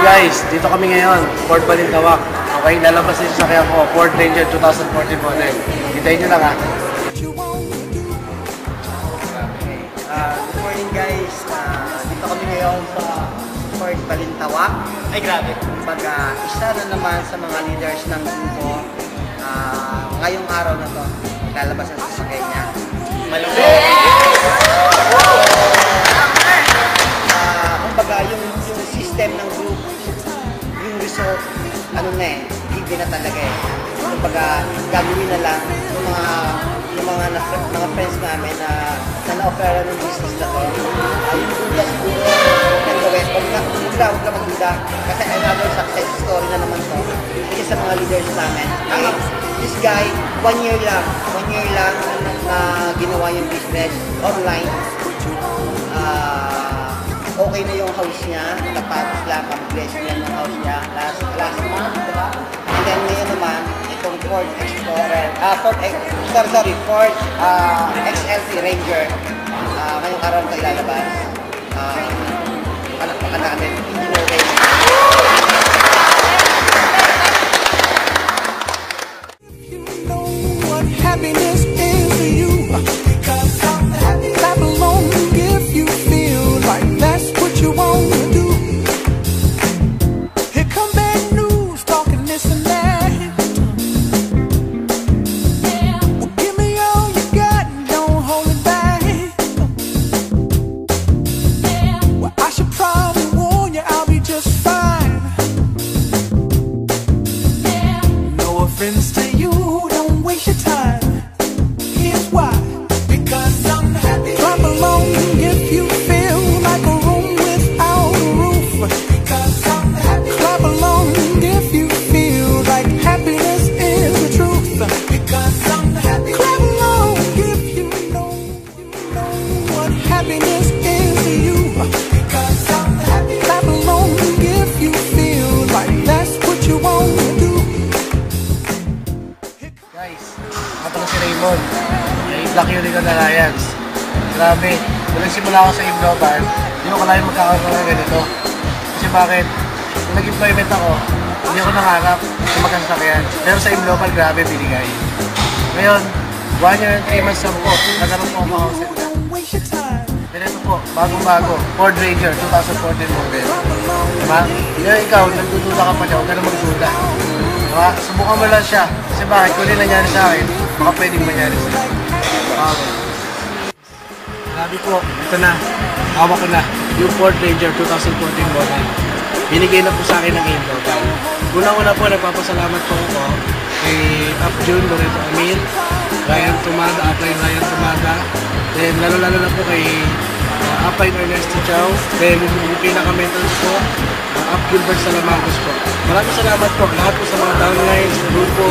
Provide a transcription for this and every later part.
guys, dito kami ngayon, Ford Balintawak. Okay, lalabas din sa sasakyan ko, Ford Ranger 2014 model. Hintayin nyo lang ha. Good morning guys, dito kami ngayon sa Ford Balintawak. Ay grabe. Kumbaga, isa na naman sa mga leaders ng grupo. Ngayong araw na to, lalabas ang sasakyan niya. Malupit! Kumbaga, yung system ng group, yung result, ano na eh, given na talaga eh. Kumbaga, gagawin na lang yung mga friends namin na na-opera ng business na to. Yung duda siguro, yung gawin, huwag ka magduda. Kasi another success story na naman to. Kasi sa mga leaders namin. This guy, 1 year lang na ginawa yung business online. Okay na yung house niya, tapos lang ang bless niya ng house niya last month, diba? And then ngayon naman, itong Ford Explorer, Ford XLT Ranger, ngayong araw ito ilalabas. Palakpakan natin, hindi na okay. Happiness is to you, because I'm happy. Clap along if you feel like that's what you want to do. Here come bad news, talking this and that. Well, give me all you got, don't hold it back. Well, I should probably warn you, I'll be just fine. No offense to you, don't waste your time. Here's why. Because I'm happy. Clap along if you feel like a room without a roof. Because I'm happy. Clap along if you feel like happiness is the truth. Because I'm happy. Clap along if you know what happiness is to you. Because I'm happy. Clap along if you feel like that's what you want to do. Guys, ako na si Raymond. Black Unicorn Alliance. Grabe, nung nagsimula ako sa Imloban, hindi ko kalahin magkakaroon ng ganito. Kasi bakit? Nung nag-employment ako, hindi ako nangarap sa magkasakyan. Pero sa Imloban, grabe, binigay. Ngayon, 1 year and 3 months lang po, nagkaroon po ako house na. Ganito po, bagong-bago, Ford Ranger 2014 model. Diba? Ngayon ikaw, nagdududa ka pa dyan, huwag ka na magduda. Diba? Subukan mo lang siya. Kasi bakit? Kung hindi nangyari sa akin, baka pwedeng mangyari sa akin. Grabe po, ito na. Hawak ko na. Yung Ford Ranger 2014 model. Binigay na po sa akin ng Imloban. Unang-una po, nagpapasalamat po ako kay Upjun, Loreto Amin, Ryan Tumada, Ryan Tumada. Then, lalo-lalo na po kay Apay Ernesto Chow. Then, yung pinaka-mentors po, Up Gilbert Salamangos po. Maraming salamat po. Lahat po sa mga downlines, grupo,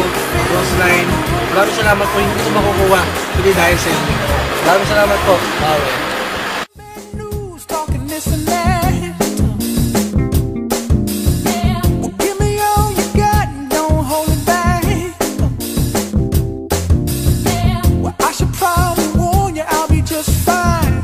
crossline. Maraming salamat po. Hindi ko makukuha. Hindi dahil sa inyo. Maraming salamat po. Bawe. Give me all you got, don't hold it back. Well, I should probably warn you, I'll be just fine.